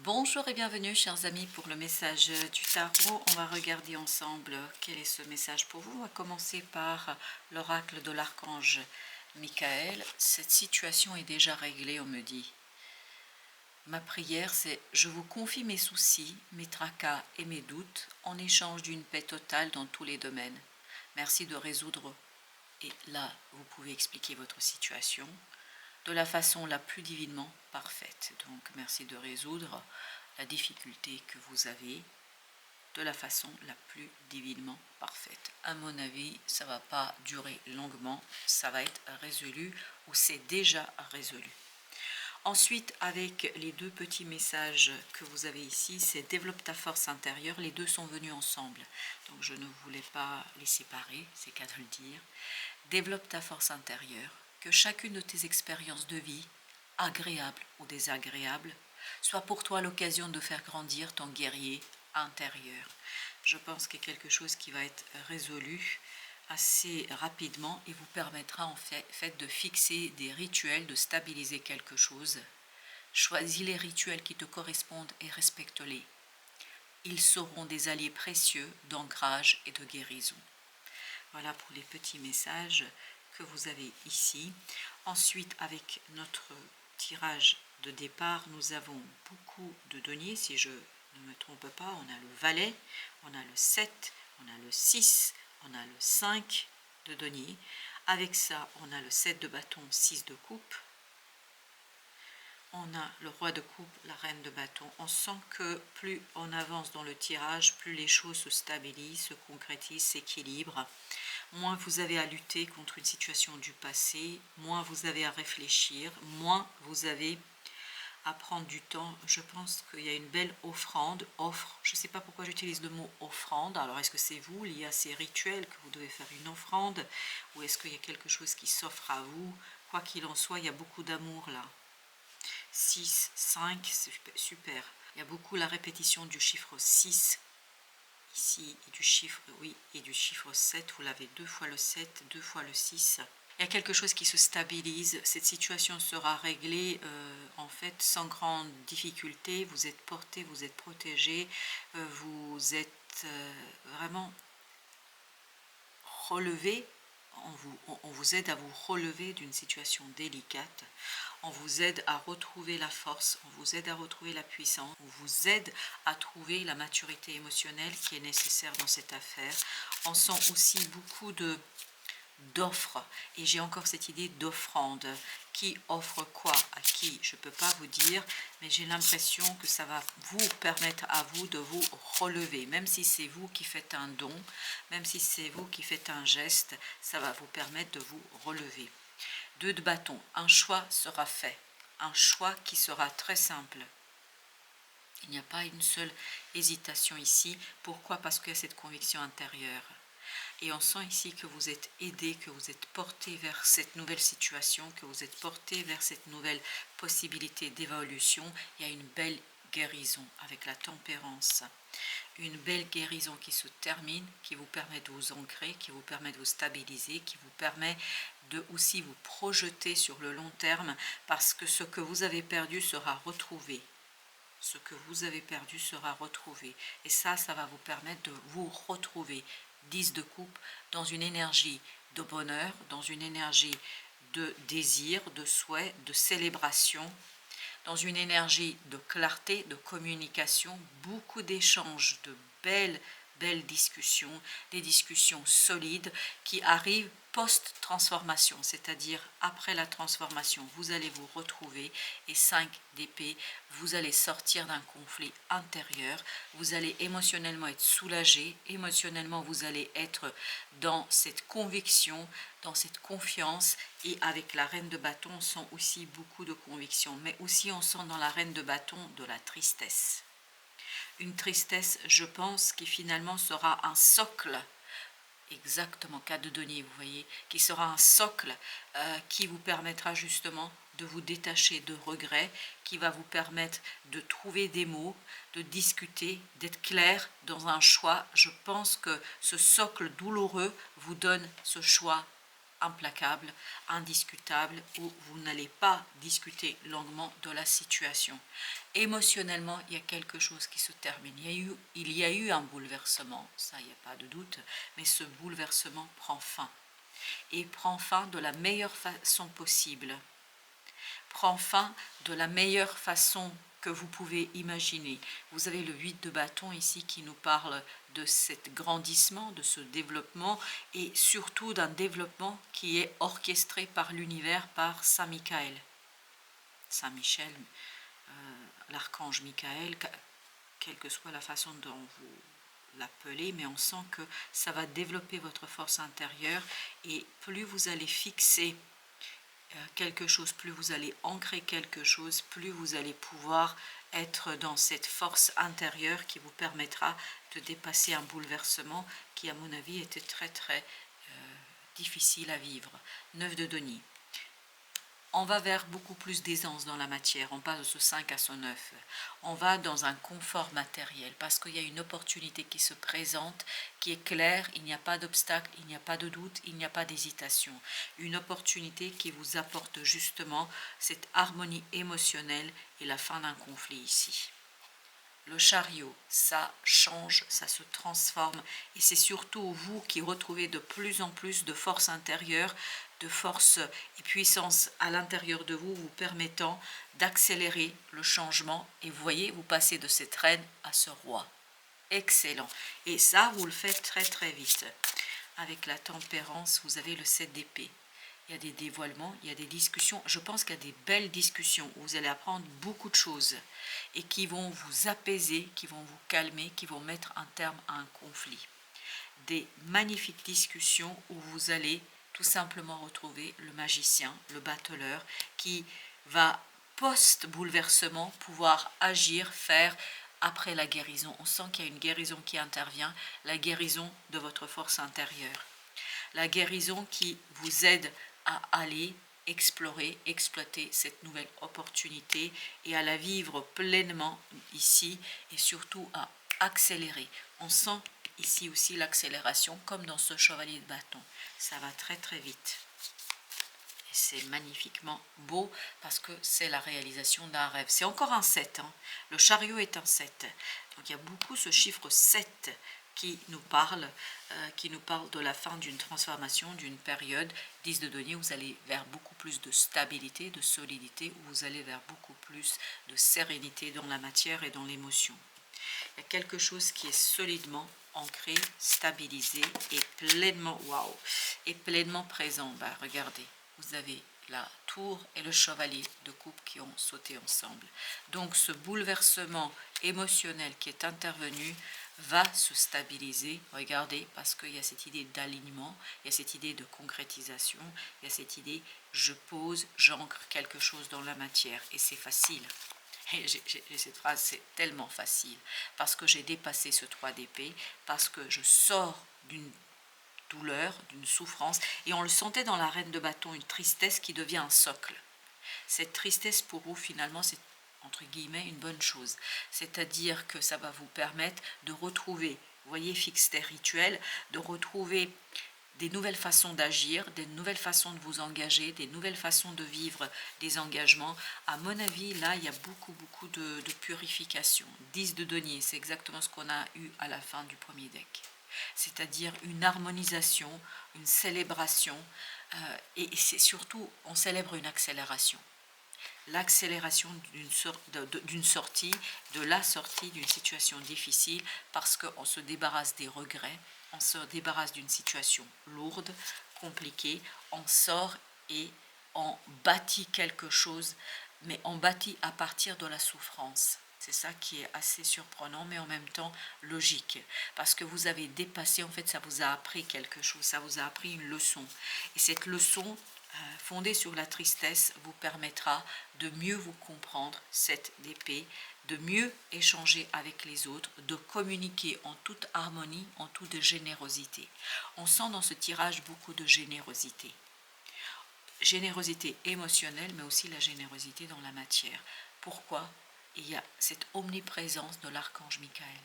Bonjour et bienvenue chers amis pour le message du tarot. On va regarder ensemble quel est ce message pour vous. On va commencer par l'oracle de l'archange Michael. Cette situation est déjà réglée, on me dit. Ma prière c'est: je vous confie mes soucis, mes tracas et mes doutes en échange d'une paix totale dans tous les domaines. Merci de résoudre. Et là, vous pouvez expliquer votre situation de la façon la plus divinement parfaite. Donc, merci de résoudre la difficulté que vous avez de la façon la plus divinement parfaite. À mon avis, ça ne va pas durer longuement, ça va être résolu ou c'est déjà résolu. Ensuite, avec les deux petits messages que vous avez ici, c'est développe ta force intérieure. Les deux sont venus ensemble, donc je ne voulais pas les séparer, c'est qu'à de le dire. Développe ta force intérieure, que chacune de tes expériences de vie, agréables ou désagréables, soit pour toi l'occasion de faire grandir ton guerrier intérieur. Je pense qu'il y a quelque chose qui va être résolu assez rapidement et vous permettra en fait de fixer des rituels, de stabiliser quelque chose. Choisis les rituels qui te correspondent et respecte-les. Ils seront des alliés précieux d'ancrage et de guérison. Voilà pour les petits messages que vous avez ici. Ensuite, avec notre tirage de départ, nous avons beaucoup de deniers. Si je ne me trompe pas, on a le valet, on a le 7, on a le 6, on a le 5 de denier. Avec ça, on a le 7 de bâton, 6 de coupe. On a le roi de coupe, la reine de bâton. On sent que plus on avance dans le tirage, plus les choses se stabilisent, se concrétisent, s'équilibrent. Moins vous avez à lutter contre une situation du passé, moins vous avez à réfléchir, moins vous avez à prendre du temps. Je pense qu'il y a une belle offrande, offre. Je ne sais pas pourquoi j'utilise le mot offrande. Alors est-ce que c'est vous, lié à ces rituels, que vous devez faire une offrande, ou est-ce qu'il y a quelque chose qui s'offre à vous? Quoi qu'il en soit, il y a beaucoup d'amour là. 6, 5, c'est super. Il y a beaucoup la répétition du chiffre 6 ici et du chiffre, oui, et du chiffre 7. Vous l'avez 2 fois le 7, 2 fois le 6. Il y a quelque chose qui se stabilise. Cette situation sera réglée en fait sans grande difficulté. Vous êtes porté, vous êtes protégé, vous êtes vraiment relevé. On vous aide à vous relever d'une situation délicate. On vous aide à retrouver la force, on vous aide à retrouver la puissance, on vous aide à trouver la maturité émotionnelle qui est nécessaire dans cette affaire. On sent aussi beaucoup d'offres, et j'ai encore cette idée d'offrande. Qui offre quoi à qui, je ne peux pas vous dire, mais j'ai l'impression que ça va vous permettre à vous de vous relever, même si c'est vous qui faites un don, même si c'est vous qui faites un geste, ça va vous permettre de vous relever. 2 de bâton, un choix sera fait, un choix qui sera très simple. Il n'y a pas une seule hésitation ici. Pourquoi? Parce qu'il y a cette conviction intérieure. Et on sent ici que vous êtes aidé, que vous êtes porté vers cette nouvelle situation, que vous êtes porté vers cette nouvelle possibilité d'évolution. Il y a une belle guérison avec la tempérance. Une belle guérison qui se termine, qui vous permet de vous ancrer, qui vous permet de vous stabiliser, qui vous permet de aussi vous projeter sur le long terme, parce que ce que vous avez perdu sera retrouvé. Ce que vous avez perdu sera retrouvé. Et ça va vous permettre de vous retrouver. 10 de coupe, dans une énergie de bonheur, dans une énergie de désir, de souhait, de célébration, dans une énergie de clarté, de communication, beaucoup d'échanges, de belles discussions, des discussions solides qui arrivent post-transformation, c'est-à-dire après la transformation, vous allez vous retrouver, et 5 d'épée, vous allez sortir d'un conflit intérieur, vous allez émotionnellement être soulagé, émotionnellement vous allez être dans cette conviction, dans cette confiance, et avec la reine de bâton, on sent aussi beaucoup de conviction, mais aussi on sent dans la reine de bâton de la tristesse. Une tristesse, je pense, qui finalement sera un socle, exactement, cas de denier, vous voyez, qui sera un socle qui vous permettra justement de vous détacher de regrets, qui va vous permettre de trouver des mots, de discuter, d'être clair dans un choix. Je pense que ce socle douloureux vous donne ce choix implacable, indiscutable, où vous n'allez pas discuter longuement de la situation. Émotionnellement, il y a quelque chose qui se termine. Il y a eu un bouleversement, ça, il n'y a pas de doute, mais ce bouleversement prend fin. Et prend fin de la meilleure façon possible. Prend fin de la meilleure façon que vous pouvez imaginer. Vous avez le 8 de bâton ici qui nous parle de ce grandissement, de ce développement et surtout d'un développement qui est orchestré par l'univers, par Saint Michael. Saint Michel, l'archange Michael, quelle que soit la façon dont vous l'appelez, mais on sent que ça va développer votre force intérieure et plus vous allez fixer quelque chose, plus vous allez ancrer quelque chose, plus vous allez pouvoir être dans cette force intérieure qui vous permettra de dépasser un bouleversement qui, à mon avis, était très difficile à vivre. 9 de denier. On va vers beaucoup plus d'aisance dans la matière, on passe de ce 5 à ce 9. On va dans un confort matériel parce qu'il y a une opportunité qui se présente, qui est claire, il n'y a pas d'obstacle, il n'y a pas de doute, il n'y a pas d'hésitation. Une opportunité qui vous apporte justement cette harmonie émotionnelle et la fin d'un conflit ici. Le chariot, ça change, ça se transforme et c'est surtout vous qui retrouvez de plus en plus de force intérieure, de force et puissance à l'intérieur de vous, vous permettant d'accélérer le changement et vous voyez, vous passez de cette reine à ce roi. Excellent. Et ça, vous le faites très vite. Avec la tempérance, vous avez le 7 d'épée. Il y a des dévoilements, il y a des discussions. Je pense qu'il y a des belles discussions où vous allez apprendre beaucoup de choses et qui vont vous apaiser, qui vont vous calmer, qui vont mettre un terme à un conflit. Des magnifiques discussions où vous allez tout simplement retrouver le magicien, le battleur, qui va post-bouleversement pouvoir agir, faire après la guérison. On sent qu'il y a une guérison qui intervient, la guérison de votre force intérieure. La guérison qui vous aide à aller explorer, exploiter cette nouvelle opportunité et à la vivre pleinement ici et surtout à accélérer. On sent ici aussi l'accélération comme dans ce chevalier de bâton. Ça va très vite. Et c'est magnifiquement beau parce que c'est la réalisation d'un rêve. C'est encore un 7. Le chariot est un 7. Donc il y a beaucoup ce chiffre 7 qui nous parle de la fin d'une transformation, d'une période. 10 de denier, vous allez vers beaucoup plus de stabilité, de solidité, où vous allez vers beaucoup plus de sérénité dans la matière et dans l'émotion. Il y a quelque chose qui est solidement ancré, stabilisé et pleinement, waouh, et pleinement présent. Regardez, vous avez la tour et le chevalier de coupe qui ont sauté ensemble. Donc ce bouleversement émotionnel qui est intervenu va se stabiliser, regardez, parce qu'il y a cette idée d'alignement, il y a cette idée de concrétisation, il y a cette idée je pose, j'ancre quelque chose dans la matière et c'est facile. Et j'ai cette phrase, c'est tellement facile, parce que j'ai dépassé ce 3 d'épée, parce que je sors d'une douleur, d'une souffrance, et on le sentait dans la reine de bâton, une tristesse qui devient un socle. Cette tristesse pour vous, finalement, c'est entre guillemets une bonne chose, c'est-à-dire que ça va vous permettre de retrouver, vous voyez, fixité rituel, de retrouver des nouvelles façons d'agir, des nouvelles façons de vous engager, des nouvelles façons de vivre des engagements. À mon avis, là, il y a beaucoup de purification. 10 de denier, c'est exactement ce qu'on a eu à la fin du premier deck. C'est-à-dire une harmonisation, une célébration, et c'est surtout, on célèbre une accélération. L'accélération d'une sortie, de la sortie d'une situation difficile, parce qu'on se débarrasse des regrets, on se débarrasse d'une situation lourde, compliquée, on sort et on bâtit quelque chose, mais on bâtit à partir de la souffrance. C'est ça qui est assez surprenant, mais en même temps logique. Parce que vous avez dépassé, en fait, ça vous a appris quelque chose, ça vous a appris une leçon. Et cette leçon, fondée sur la tristesse, vous permettra de mieux vous comprendre, 7 d'épée, de mieux échanger avec les autres, de communiquer en toute harmonie, en toute générosité. On sent dans ce tirage beaucoup de générosité. Générosité émotionnelle, mais aussi la générosité dans la matière. Pourquoi ? Il y a cette omniprésence de l'archange Michael.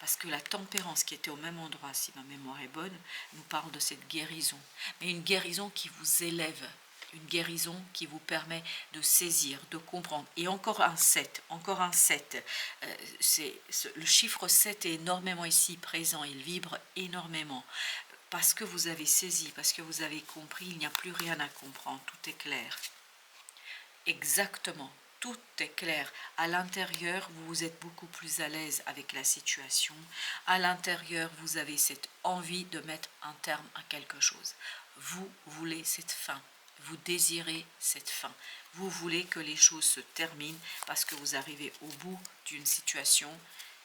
Parce que la tempérance qui était au même endroit, si ma mémoire est bonne, nous parle de cette guérison. Mais une guérison qui vous élève, une guérison qui vous permet de saisir, de comprendre. Et encore un 7, encore un 7. Le chiffre 7 est énormément ici présent, il vibre énormément. Parce que vous avez saisi, parce que vous avez compris, il n'y a plus rien à comprendre, tout est clair. Exactement, tout est clair. À l'intérieur, vous êtes beaucoup plus à l'aise avec la situation. À l'intérieur, vous avez cette envie de mettre un terme à quelque chose. Vous voulez cette fin. Vous désirez cette fin. Vous voulez que les choses se terminent parce que vous arrivez au bout d'une situation.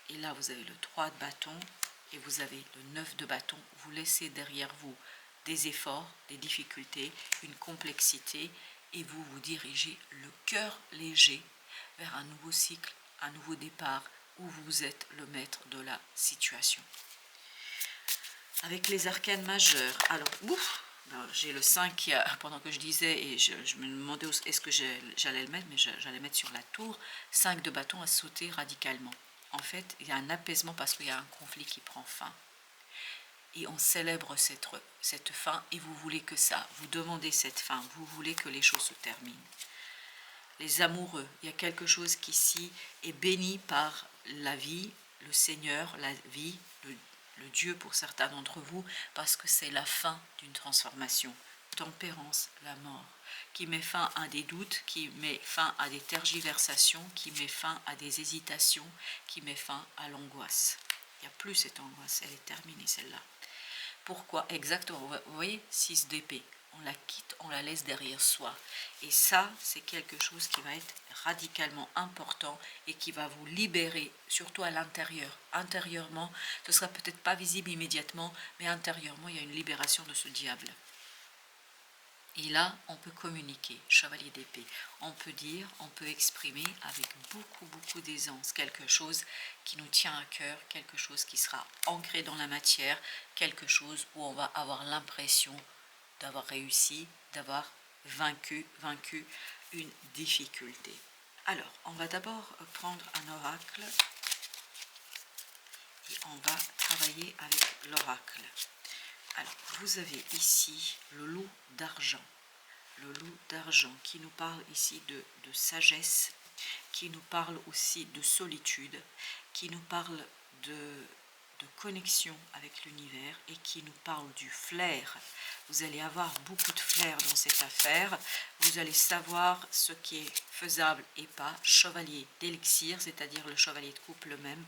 Et là, vous avez le 3 de bâton et vous avez le 9 de bâton. Vous laissez derrière vous des efforts, des difficultés, une complexité et vous vous dirigez le cœur léger vers un nouveau cycle, un nouveau départ où vous êtes le maître de la situation. Avec les arcanes majeures, alors, j'ai le 5 qui a, pendant que je disais, et je me demandais est-ce que j'allais le mettre, mais j'allais mettre sur la tour, 5 de bâton à sauter radicalement. En fait, il y a un apaisement parce qu'il y a un conflit qui prend fin. Et on célèbre cette fin et vous voulez que ça, vous demandez cette fin, vous voulez que les choses se terminent. Les amoureux, il y a quelque chose qui ici est béni par la vie, le Seigneur, la vie, le Dieu pour certains d'entre vous, parce que c'est la fin d'une transformation. Tempérance, la mort, qui met fin à des doutes, qui met fin à des tergiversations, qui met fin à des hésitations, qui met fin à l'angoisse. Il n'y a plus cette angoisse, elle est terminée celle-là. Pourquoi exactement? Vous voyez, 6 d'épée. On la quitte, on la laisse derrière soi. Et ça, c'est quelque chose qui va être radicalement important et qui va vous libérer, surtout à l'intérieur. Intérieurement, ce ne sera peut-être pas visible immédiatement, mais intérieurement, il y a une libération de ce diable. Et là, on peut communiquer, chevalier d'épée. On peut dire, on peut exprimer avec beaucoup d'aisance quelque chose qui nous tient à cœur, quelque chose qui sera ancré dans la matière, quelque chose où on va avoir l'impression d'avoir réussi, d'avoir vaincu une difficulté. Alors, on va d'abord prendre un oracle et on va travailler avec l'oracle. Alors, vous avez ici le loup d'argent. Le loup d'argent qui nous parle ici de sagesse, qui nous parle aussi de solitude, qui nous parle de connexion avec l'univers et qui nous parle du flair. Vous allez avoir beaucoup de flair dans cette affaire. Vous allez savoir ce qui est faisable et pas. Chevalier d'élixir, c'est-à-dire le chevalier de coupe le même.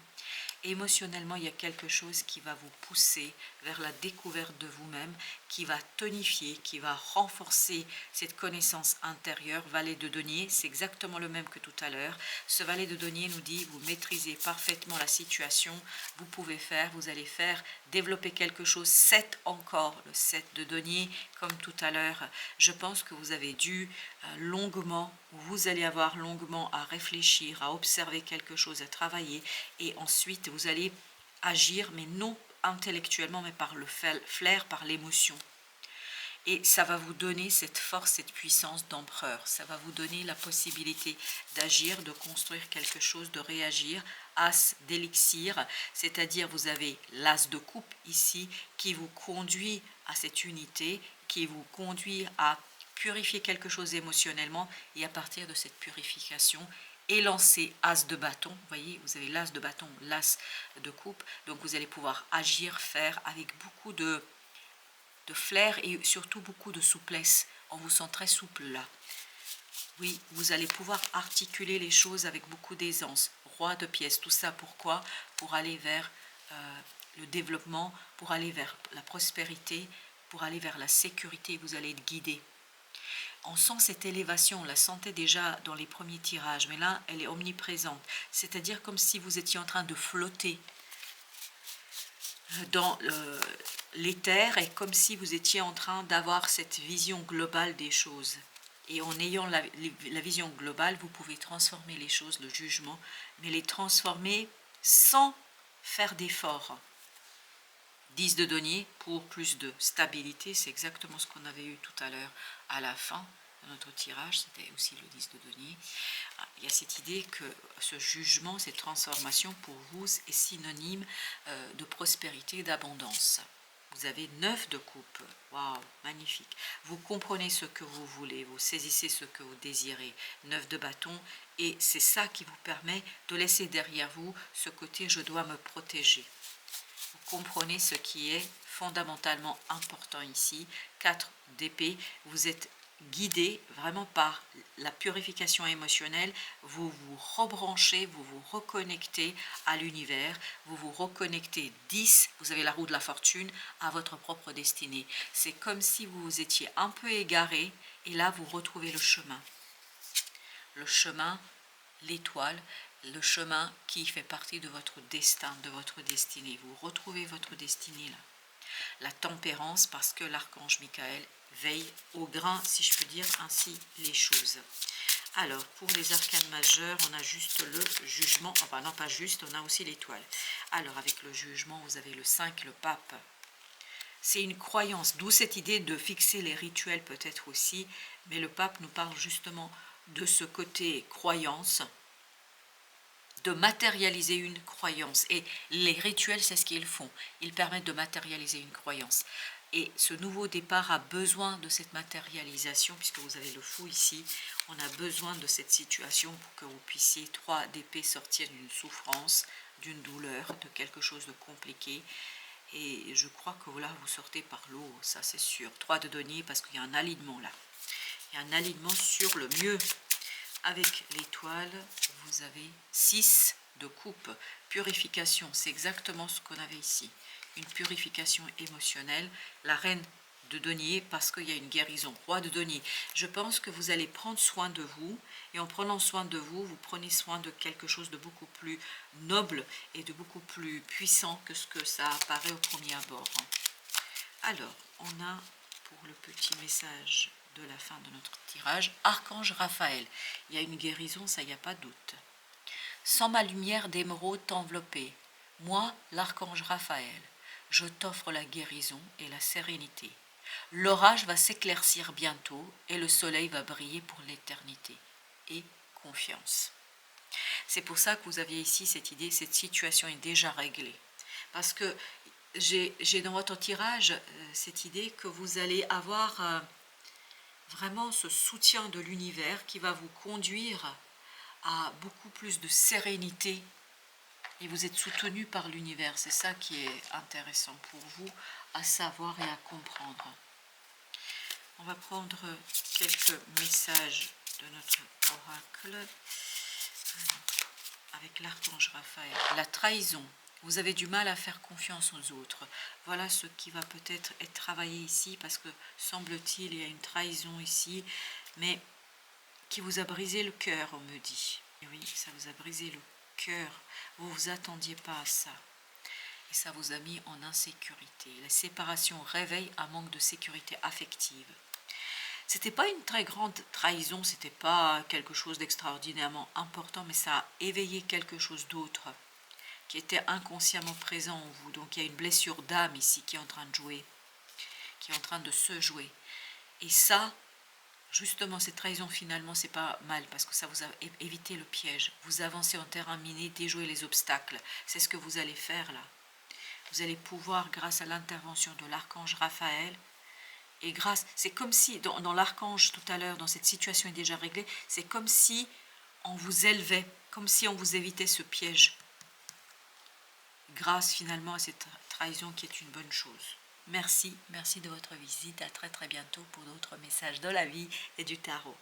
Émotionnellement, il y a quelque chose qui va vous pousser vers la découverte de vous-même, qui va tonifier, qui va renforcer cette connaissance intérieure. Valet de denier, c'est exactement le même que tout à l'heure. Ce valet de denier nous dit, vous maîtrisez parfaitement la situation, vous pouvez faire, vous allez faire, développer quelque chose. 7 encore, le 7 de denier, comme tout à l'heure. Je pense que vous avez dû longuement, vous allez avoir longuement à réfléchir, à observer quelque chose, à travailler, et ensuite vous allez agir, mais non intellectuellement, mais par le flair, par l'émotion. Et ça va vous donner cette force, cette puissance d'empereur. Ça va vous donner la possibilité d'agir, de construire quelque chose, de réagir. As d'élixir, c'est-à-dire vous avez l'as de coupe ici qui vous conduit à cette unité, qui vous conduit à purifier quelque chose émotionnellement et à partir de cette purification, élancer as de bâton. Vous voyez, vous avez l'as de bâton, l'as de coupe. Donc vous allez pouvoir agir, faire avec beaucoup de flair et surtout beaucoup de souplesse. On vous sent très souple là. Oui, vous allez pouvoir articuler les choses avec beaucoup d'aisance. Roi de pièces, tout ça pourquoi? Pour aller vers le développement, pour aller vers la prospérité, pour aller vers la sécurité. Vous allez être guidé. On sent cette élévation, on la sentait déjà dans les premiers tirages, mais là, elle est omniprésente. C'est-à-dire comme si vous étiez en train de flotter dans l'éther et comme si vous étiez en train d'avoir cette vision globale des choses. Et en ayant la vision globale, vous pouvez transformer les choses, le jugement, mais les transformer sans faire d'effort. 10 de denier pour plus de stabilité, c'est exactement ce qu'on avait eu tout à l'heure à la fin. notre tirage, c'était aussi le 10 de denier. Il y a cette idée que ce jugement, cette transformation pour vous est synonyme de prospérité, d'abondance. Vous avez 9 de coupe. Waouh, magnifique. Vous comprenez ce que vous voulez, vous saisissez ce que vous désirez. 9 de bâton, et c'est ça qui vous permet de laisser derrière vous ce côté je dois me protéger. Vous comprenez ce qui est fondamentalement important ici. 4 d'épée, vous êtes guidé vraiment par la purification émotionnelle, vous vous rebranchez, vous vous reconnectez à l'univers, vous vous reconnectez 10, vous avez la roue de la fortune, à votre propre destinée. C'est comme si vous vous étiez un peu égaré et là vous retrouvez le chemin. Le chemin, l'étoile, le chemin qui fait partie de votre destin, de votre destinée. Vous retrouvez votre destinée là. La tempérance, parce que l'archange Michael veille au grain, si je peux dire ainsi les choses. Alors, pour les arcanes majeurs, on a juste le jugement, enfin non pas juste, on a aussi l'étoile. Alors, avec le jugement, vous avez le 5, le pape. C'est une croyance, d'où cette idée de fixer les rituels peut-être aussi, mais le pape nous parle justement de ce côté croyance, de matérialiser une croyance. Et les rituels, c'est ce qu'ils font. Ils permettent de matérialiser une croyance. Et ce nouveau départ a besoin de cette matérialisation, puisque vous avez le fou ici. On a besoin de cette situation pour que vous puissiez, 3 d'épée, sortir d'une souffrance, d'une douleur, de quelque chose de compliqué. Et je crois que là, vous sortez par l'eau, ça c'est sûr. 3 de denier, parce qu'il y a un alignement là. Il y a un alignement sur le mieux. Avec l'étoile, vous avez 6 de coupe. Purification, c'est exactement ce qu'on avait ici. Une purification émotionnelle. La reine de denier, parce qu'il y a une guérison. Roi de denier. Je pense que vous allez prendre soin de vous. Et en prenant soin de vous, vous prenez soin de quelque chose de beaucoup plus noble et de beaucoup plus puissant que ce que ça apparaît au premier abord. Alors, on a pour le petit message de la fin de notre tirage, Archange Raphaël. Il y a une guérison, ça, il n'y a pas de doute. Sans ma lumière d'émeraude t'envelopper, moi, l'archange Raphaël, je t'offre la guérison et la sérénité. L'orage va s'éclaircir bientôt et le soleil va briller pour l'éternité. Et confiance. C'est pour ça que vous aviez ici cette idée, cette situation est déjà réglée. Parce que j'ai dans votre tirage cette idée que vous allez avoir vraiment ce soutien de l'univers qui va vous conduire à beaucoup plus de sérénité et vous êtes soutenu par l'univers. C'est ça qui est intéressant pour vous à savoir et à comprendre. On va prendre quelques messages de notre oracle avec l'archange Raphaël. La trahison. Vous avez du mal à faire confiance aux autres. Voilà ce qui va peut-être être travaillé ici, parce que semble-t-il, il y a une trahison ici, mais qui vous a brisé le cœur, on me dit. Et oui, ça vous a brisé le cœur. Vous ne vous attendiez pas à ça. Et ça vous a mis en insécurité. La séparation réveille un manque de sécurité affective. C'était pas une très grande trahison, c'était pas quelque chose d'extraordinairement important, mais ça a éveillé quelque chose d'autre qui était inconsciemment présent en vous. Donc il y a une blessure d'âme ici qui est en train de jouer, qui est en train de se jouer. Et ça, justement, cette trahison finalement, c'est pas mal parce que ça vous a évité le piège. Vous avancez en terrain miné, déjouer les obstacles. C'est ce que vous allez faire là. Vous allez pouvoir, grâce à l'intervention de l'archange Raphaël, et grâce, c'est comme si, dans l'archange tout à l'heure, dans cette situation est déjà réglée, c'est comme si on vous élevait, comme si on vous évitait ce piège. Grâce finalement à cette trahison qui est une bonne chose. Merci de votre visite. À très très bientôt pour d'autres messages de la vie et du tarot.